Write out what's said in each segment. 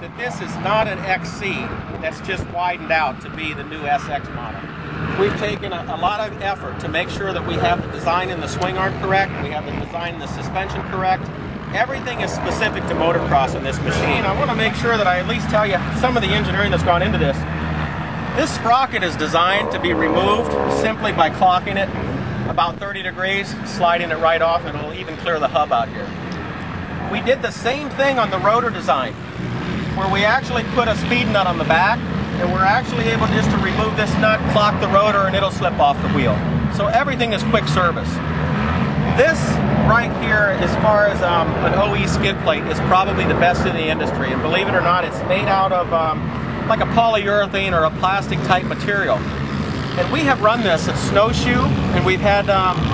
that this is not an XC that's just widened out to be the new SX model. We've taken a lot of effort to make sure that we have the design and the swing arm correct, we have the design and the suspension correct. Everything is specific to motocross in this machine. I want to make sure that I at least tell you some of the engineering that's gone into this. This sprocket is designed to be removed simply by clocking it about 30 degrees, sliding it right off, and it'll even clear the hub out here. We did the same thing on the rotor design, where we actually put a speed nut on the back, and we're actually able just to remove this nut, clock the rotor, and it'll slip off the wheel. So everything is quick service. This right here, as far as an OE skid plate, is probably the best in the industry. And believe it or not, it's made out of like a polyurethane or a plastic type material. And we have run this at Snowshoe, and we've had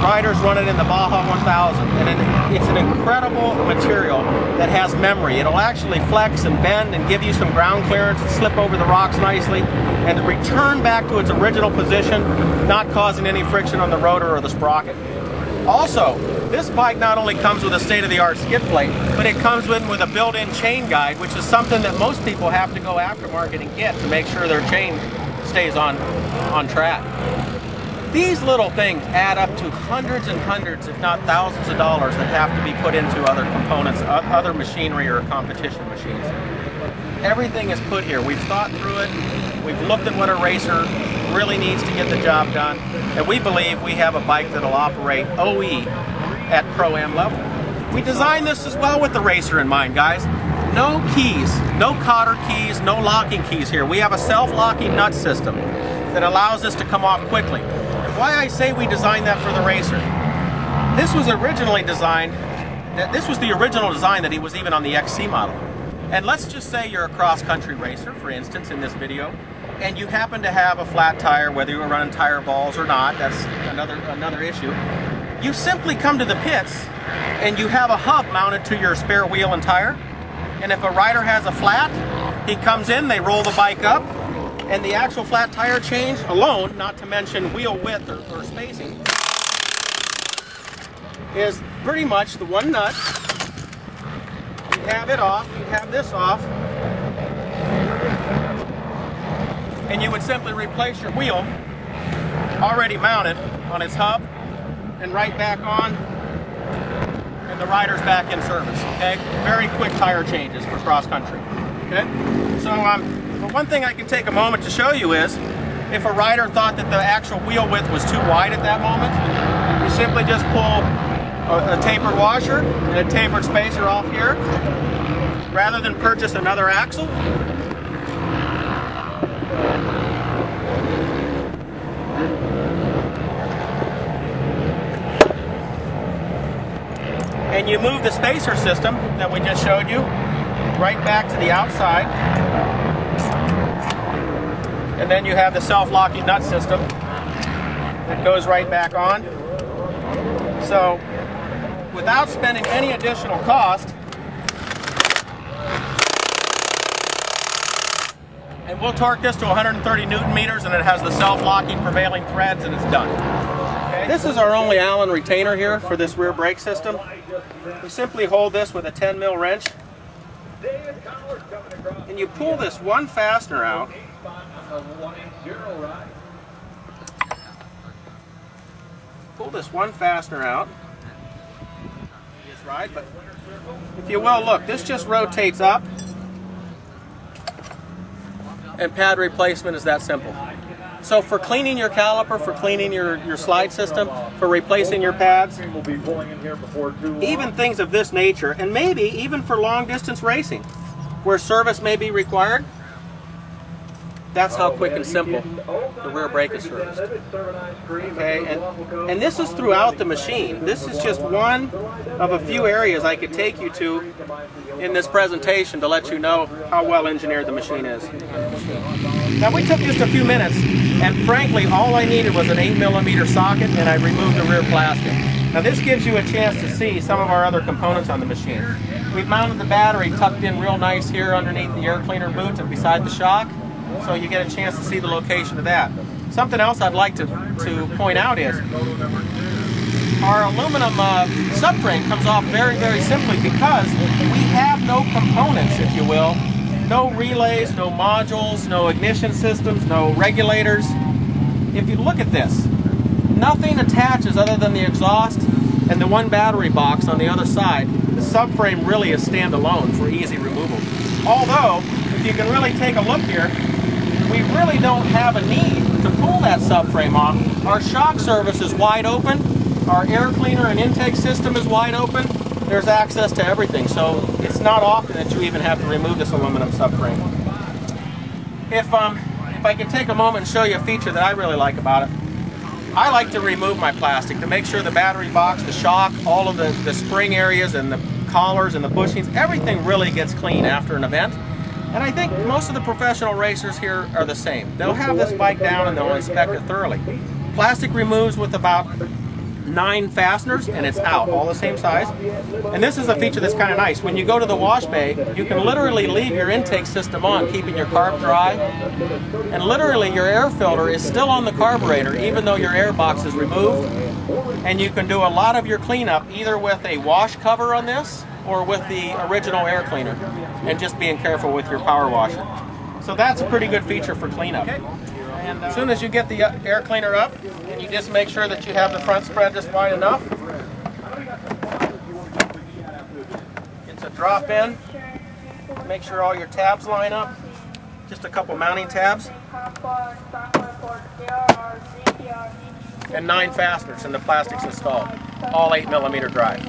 riders run it in the Baja 1000. And it's an incredible material that has memory. It'll actually flex and bend and give you some ground clearance and slip over the rocks nicely and return back to its original position, not causing any friction on the rotor or the sprocket. Also, this bike not only comes with a state-of-the-art skid plate, but it comes with a built-in chain guide, which is something that most people have to go aftermarket and get to make sure their chain stays on track. These little things add up to hundreds and hundreds, if not thousands of dollars that have to be put into other components, other machinery or competition machines. Everything is put here. We've thought through it. We've looked at what a racer really needs to get the job done, and we believe we have a bike that'll operate OE at Pro-Am level. We designed this as well with the racer in mind, guys. No keys, no cotter keys, no locking keys here. We have a self-locking nut system that allows this to come off quickly. And why I say we designed that for the racer, this was originally designed, this was the original design that he was even on the XC model. And let's just say you're a cross-country racer, for instance, in this video, and you happen to have a flat tire, whether you were running tire balls or not, that's another issue. You simply come to the pits and you have a hub mounted to your spare wheel and tire. And if a rider has a flat, he comes in, they roll the bike up, and the actual flat tire change alone, not to mention wheel width or spacing, is pretty much the one nut. You have it off, you have this off, and you would simply replace your wheel already mounted on its hub and right back on, and the rider's back in service. Okay, very quick tire changes for cross country. Okay, so the one thing I can take a moment to show you is if a rider thought that the actual wheel width was too wide at that moment, you simply just pull a tapered washer and a tapered spacer off here, rather than purchase another axle. And you move the spacer system that we just showed you right back to the outside. And then you have the self-locking nut system that goes right back on. So, without spending any additional cost, and we'll torque this to 130 Newton meters, and it has the self-locking prevailing threads, and it's done. Okay. This is our only Allen retainer here for this rear brake system. We simply hold this with a 10 mil wrench, and you pull this one fastener out. Pull this one fastener out. Just right, but if you will, look, this just rotates up, and pad replacement is that simple. So for cleaning your caliper, for cleaning your slide system, for replacing your pads, even things of this nature, and maybe even for long distance racing, where service may be required, that's how quick and simple the rear brake is serviced. Okay, and this is throughout the machine. This is just one of a few areas I could take you to in this presentation to let you know how well engineered the machine is. Now, we took just a few minutes, and frankly, all I needed was an 8mm socket, and I removed the rear plastic. Now, this gives you a chance to see some of our other components on the machine. We've mounted the battery tucked in real nice here underneath the air cleaner boot and beside the shock, so you get a chance to see the location of that. Something else I'd like to point out is our aluminum subframe comes off very, very simply because we have no components, if you will, No relays, no modules, no ignition systems, no regulators. If you look at this, nothing attaches other than the exhaust and the one battery box on the other side. The subframe really is standalone for easy removal. Although, if you can really take a look here, we really don't have a need to pull that subframe off. Our shock service is wide open. Our air cleaner and intake system is wide open. There's access to everything, so it's not often that you even have to remove this aluminum subframe. If I can take a moment and show you a feature that I really like about it, I like to remove my plastic to make sure the battery box, the shock, all of the spring areas and the collars and the bushings, everything really gets clean after an event. And I think most of the professional racers here are the same. They'll have this bike down and they'll inspect it thoroughly. Plastic removes with about 9 fasteners and it's out, all the same size. And this is a feature that's kind of nice. When you go to the wash bay, you can literally leave your intake system on, keeping your carb dry. And literally your air filter is still on the carburetor even though your air box is removed. And you can do a lot of your cleanup either with a wash cover on this or with the original air cleaner, and just being careful with your power washer. So that's a pretty good feature for cleanup. And as soon as you get the air cleaner up, you just make sure that you have the front spread just wide enough. It's a drop in. Make sure all your tabs line up. Just a couple mounting tabs. And 9 fasteners and the plastic's installed. All 8mm drive.